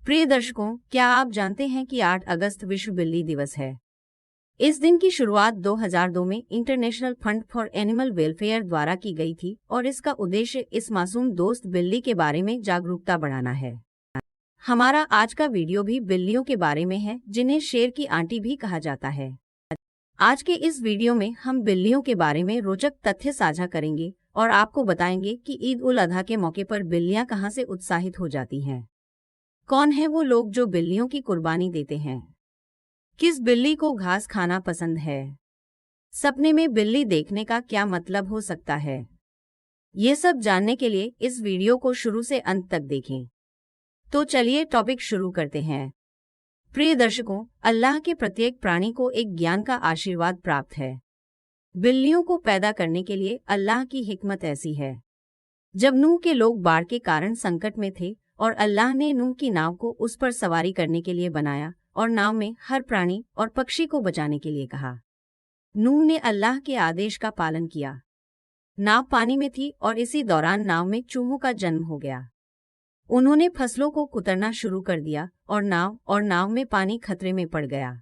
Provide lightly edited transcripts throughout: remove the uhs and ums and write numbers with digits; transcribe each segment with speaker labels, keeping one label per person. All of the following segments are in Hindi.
Speaker 1: प्रिय दर्शकों, क्या आप जानते हैं कि 8 अगस्त विश्व बिल्ली दिवस है। इस दिन की शुरुआत 2002 में international fund for animal welfare द्वारा की गई थी और इसका उद्देश्य इस मासूम दोस्त बिल्ली के बारे में जागरूकता बढ़ाना है। हमारा आज का वीडियो भी बिल्लियों के बारे में है, जिन्हें शेर की आंटी भी कहा जाता है। आज के इस वीडियो में हम बिल्लियों के बारे में रोचक तथ्य साझा करेंगे और आपको बताएंगे कि ईद उल अजहा के मौके पर बिल्लियां कहां से उत्साहित हो जाती हैं। कौन है वो लोग जो बिल्लियों की कुर्बानी देते हैं? किस बिल्ली को घास खाना पसंद है? सपने में बिल्ली देखने का क्या मतलब हो सकता है? ये सब जानने के लिए इस वीडियो को शुरू से अंत तक देखें। तो चलिए टॉपिक शुरू करते हैं। प्रिय दर्शकों, अल्लाह के प्रत्येक प्राणी को एक ज्ञान का आशीर्वाद प्राप्त है। बिल्लियों को पैदा करने के लिए अल्लाह की हिकमत ऐसी है। जब नूह के लोग बाढ़ के कारण संकट में थे और अल्लाह ने नूह की नाव को उस पर सवारी करने के लिए बनाया और नाव में हर प्राणी और पक्षी को बचाने के लिए कहा। नूह ने अल्लाह के आदेश का पालन किया। नाव पानी में थी और इसी दौरान नाव में चूहों का जन्म हो गया। उन्होंने फसलों को कुतरना शुरू कर दिया और नाव में पानी खतरे में पड़ गया।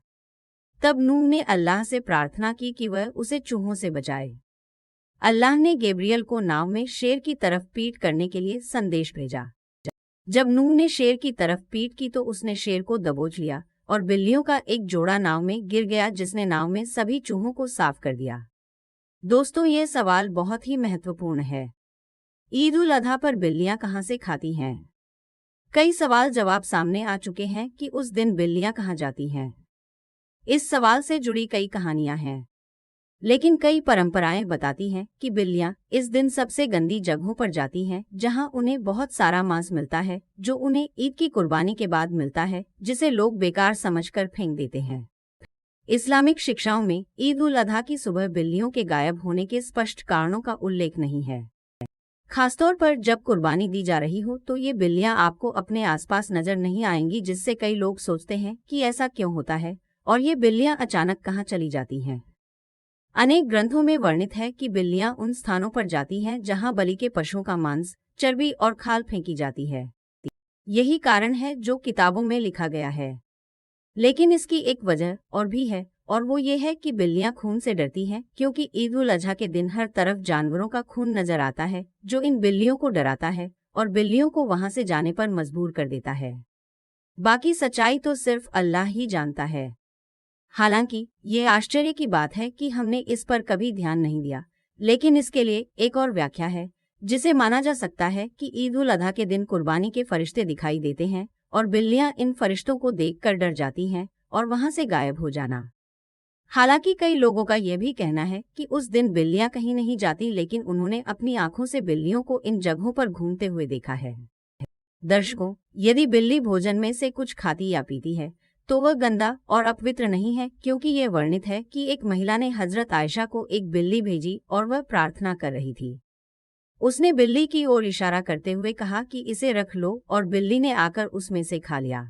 Speaker 1: तब नूह ने अल्लाह से प्रार्थना की कि वह उसे चूहों से बचाए। अल्लाह ने गैब्रियल को नाव में शेर की तरफ पीठ करने के लिए संदेश भेजा। जब नूह ने शेर की तरफ पीठ की तो उसने शेर को दबोच लिया और बिल्लियों का एक जोड़ा नाव में गिर गया, जिसने नाव में सभी चूहों को साफ कर दिया। दोस्तों, ये सवाल बहुत ही महत्वपूर्ण है। ईद उल अजहा पर बिल्लियां कहां से खाती हैं? कई सवाल जवाब सामने आ चुके हैं कि उस दिन बिल्लियां कहां जाती हैं। इस सवाल से जुड़ी कई कहानियां हैं, लेकिन कई परंपराएं बताती हैं कि बिल्लियां इस दिन सबसे गंदी जगहों पर जाती हैं, जहां उन्हें बहुत सारा मांस मिलता है, जो उन्हें ईद की कुर्बानी के बाद मिलता है, जिसे लोग बेकार समझकर फेंक देते हैं। इस्लामिक शिक्षाओं में ईद उल अजहा की सुबह बिल्लियों के गायब होने के स्पष्ट कारणों का उल्लेख नहीं है। खासतौर पर जब कुर्बानी दी जा रही हो तो ये बिल्लियां आपको अपने आसपास नजर नहीं आएंगी, जिससे कई लोग सोचते हैं कि ऐसा क्यों होता है और ये बिल्लियां अचानक कहां चली जाती हैं। अनेक ग्रंथों में वर्णित है कि बिल्लियां उन स्थानों पर जाती हैं जहां बलि के पशुओं का मांस, चर्बी और खाल फेंकी जाती है। यही कारण है जो किताबों में लिखा गया है। लेकिन इसकी एक वजह और भी है, और वो ये है कि बिल्लियां खून से डरती हैं, क्योंकि ईद उल अजहा के दिन हर तरफ जानवरों का खून नजर आता है, जो इन बिल्लियों को डराता है और बिल्लियों को वहां से जाने पर मजबूर कर देता है। बाकी सच्चाई तो सिर्फ अल्लाह ही जानता है। हालांकि ये आश्चर्य की बात है कि हमने इस पर कभी ध्यान नहीं दिया, लेकिन इसके लिए एक और व्याख्या है, जिसे माना जा सकता है कि ईद उल अजहा के दिन कुर्बानी के फरिश्ते दिखाई देते हैं और बिल्लियां इन फरिश्तों को देखकर डर जाती हैं और वहां से गायब हो जाना। हालांकि कई लोगों का यह भी कहना है कि उस दिन बिल्लियां कहीं नहीं जाती, लेकिन उन्होंने अपनी आंखों से बिल्लियों को इन जगहों पर घूमते हुए देखा है। दर्शकों, यदि बिल्ली भोजन में से कुछ खाती या पीती है तो वह गंदा और अपवित्र नहीं है, क्योंकि यह वर्णित है कि एक महिला ने हजरत आयशा को एक बिल्ली भेजी और वह प्रार्थना कर रही थी। उसने बिल्ली की ओर इशारा करते हुए कहा कि इसे रख लो, और बिल्ली ने आकर उसमें से खा लिया।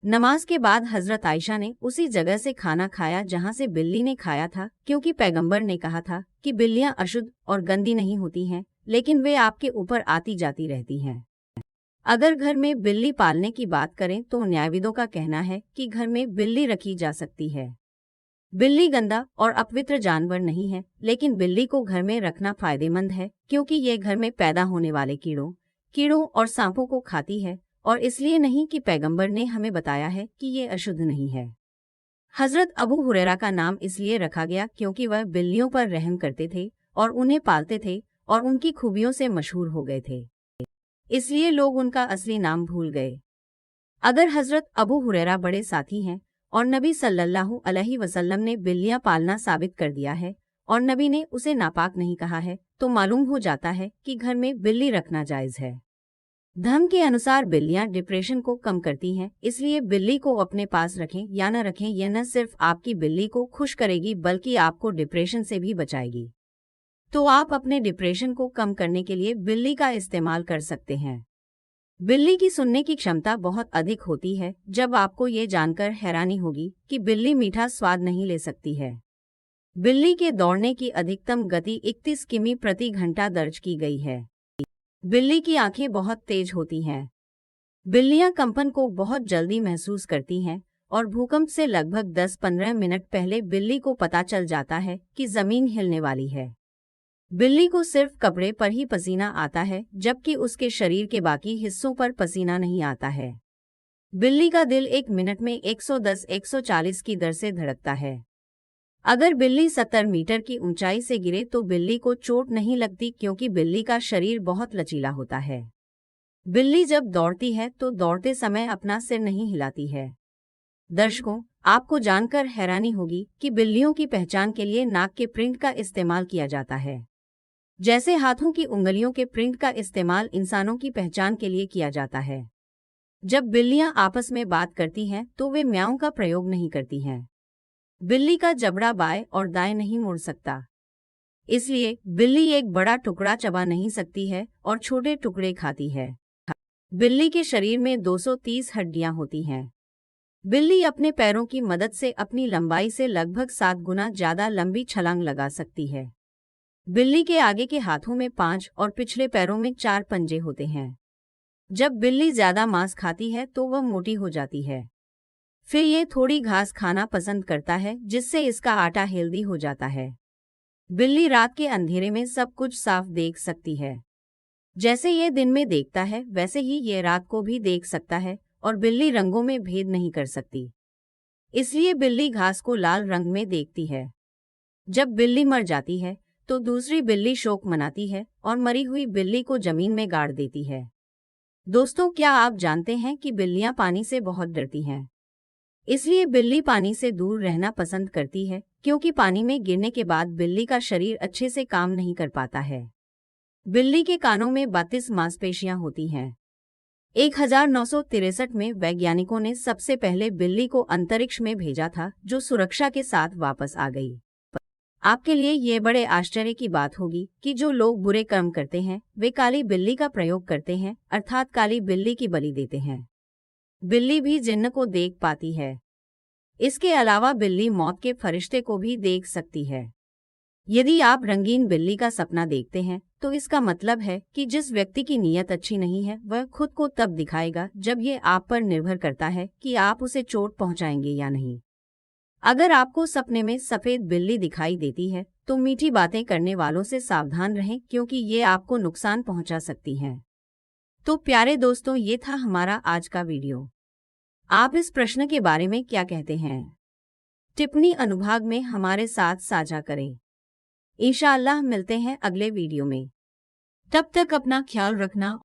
Speaker 1: नमाज के बाद हजरत आयशा ने उसी जगह से खाना खाया जहां से बिल्ली ने खाया था, क्योंकि पैगंबर ने कहा था कि बिल्लियां अशुद्ध और गंदी नहीं होती हैं, लेकिन वे आपके ऊपर आती जाती रहती हैं। अगर घर में बिल्ली पालने की बात करें तो न्यायविदों का कहना है कि घर में बिल्ली रखी जा सकती है। बिल्ली गंदा और अपवित्र जानवर नहीं है, लेकिन बिल्ली को घर में रखना फायदेमंद है, क्योंकि ये घर में पैदा होने वाले कीड़ों और सांपों को खाती है, और इसलिए नहीं कि पैगंबर ने हमें बताया है कि ये अशुद्ध नहीं है। हजरत अबू हुरैरा का नाम इसलिए रखा गया क्योंकि वह बिल्लियों पर रहम करते थे और उन्हें पालते थे और उनकी खूबियों से मशहूर हो गए थे, इसलिए लोग उनका असली नाम भूल गए। अगर हजरत अबू हुरैरा बड़े साथी हैं और नबी सल्लल्लाहु अलैहि वसल्लम ने बिल्लियां पालना साबित कर दिया है और नबी ने उसे नापाक नहीं कहा है, तो मालूम हो जाता है कि घर में बिल्ली रखना जायज है। धर्म के अनुसार बिल्लियां डिप्रेशन को कम करती हैं, इसलिए बिल्ली को अपने पास रखें या न रखें, यह न सिर्फ आपकी बिल्ली को खुश करेगी बल्कि आपको डिप्रेशन से भी बचाएगी। तो आप अपने डिप्रेशन को कम करने के लिए बिल्ली का इस्तेमाल कर सकते हैं। बिल्ली की सुनने की क्षमता बहुत अधिक होती है। जब आपको ये जानकर हैरानी होगी कि बिल्ली मीठा स्वाद नहीं ले सकती है। बिल्ली के दौड़ने की अधिकतम गति 31 किमी प्रति घंटा दर्ज की गई है। बिल्ली की आंखें बहुत तेज होती हैं। बिल्लियां कंपन को बहुत जल्दी महसूस करती हैं और भूकंप से लगभग 10-15 मिनट पहले बिल्ली को पता चल जाता है कि जमीन हिलने वाली है। बिल्ली को सिर्फ कपड़े पर ही पसीना आता है, जबकि उसके शरीर के बाकी हिस्सों पर पसीना नहीं आता है। बिल्ली का दिल एक मिनट में 110-140 की दर से धड़कता है। अगर बिल्ली 70 मीटर की ऊंचाई से गिरे तो बिल्ली को चोट नहीं लगती, क्योंकि बिल्ली का शरीर बहुत लचीला होता है। बिल्ली जब दौड़ती है तो दौड़ते समय अपना सिर नहीं हिलाती है। दर्शकों, आपको जानकर हैरानी होगी कि बिल्लियों की पहचान के लिए नाक के प्रिंट का इस्तेमाल किया जाता है। जैसे हाथों की उंगलियों के प्रिंट का इस्तेमाल इंसानों की पहचान के लिए किया जाता है। जब बिल्लियां आपस में बात करती हैं तो वे म्याऊं का प्रयोग नहीं करती हैं। बिल्ली का जबड़ा बाएं और दाएं नहीं मुड़ सकता, इसलिए बिल्ली एक बड़ा टुकड़ा चबा नहीं सकती है और छोटे टुकड़े खाती है। बिल्ली के शरीर में 230 हड्डियां होती हैं। बिल्ली अपने पैरों की मदद से अपनी लंबाई से लगभग 7 गुना ज्यादा लंबी छलांग लगा सकती है। बिल्ली के आगे के हाथों में 5 और पिछले पैरों में 4 पंजे होते हैं। जब बिल्ली ज्यादा मांस खाती है तो वह मोटी हो जाती है। फिर ये थोड़ी घास खाना पसंद करता है, जिससे इसका आटा हेल्दी हो जाता है। बिल्ली रात के अंधेरे में सब कुछ साफ देख सकती है। जैसे ये दिन में देखता है, वैसे ही ये रात को भी देख सकता है और बिल्ली रंगों में भेद नहीं कर सकती। इसलिए बिल्ली घास को लाल रंग में देखती है। जब बिल्ली मर जाती है तो दूसरी बिल्ली शोक मनाती है और मरी हुई बिल्ली को जमीन में गाड़ देती है। दोस्तों, क्या आप जानते हैं कि बिल्लियां पानी से बहुत डरती हैं? इसलिए बिल्ली पानी से दूर रहना पसंद करती है, क्योंकि पानी में गिरने के बाद बिल्ली का शरीर अच्छे से काम नहीं कर पाता है। बिल्ली के कानों में 32 मांसपेशियां होती हैं। 1963 में वैज्ञानिकों ने सबसे पहले बिल्ली को अंतरिक्ष में भेजा था, जो सुरक्षा के साथ वापस आ गई। आपके लिए ये बड़े आश्चर्य की बात होगी कि जो लोग बुरे कर्म करते हैं वे काली बिल्ली का प्रयोग करते हैं, अर्थात काली बिल्ली की बलि देते हैं। बिल्ली भी जिन्न को देख पाती है। इसके अलावा बिल्ली मौत के फरिश्ते को भी देख सकती है। यदि आप रंगीन बिल्ली का सपना देखते हैं तो इसका मतलब है कि जिस व्यक्ति की नीयत अच्छी नहीं है वह खुद को तब दिखाएगा जब ये आप पर निर्भर करता है कि आप उसे चोट पहुंचाएंगे या नहीं। अगर आपको सपने में सफेद बिल्ली दिखाई देती है तो मीठी बातें करने वालों से सावधान रहें, क्योंकि ये आपको नुकसान पहुंचा सकती हैं। तो प्यारे दोस्तों, ये था हमारा आज का वीडियो। आप इस प्रश्न के बारे में क्या कहते हैं? टिप्पणी अनुभाग में हमारे साथ साझा करें। इंशाअल्लाह मिलते हैं अगले वीडियो में। तब तक अपना ख्याल रखना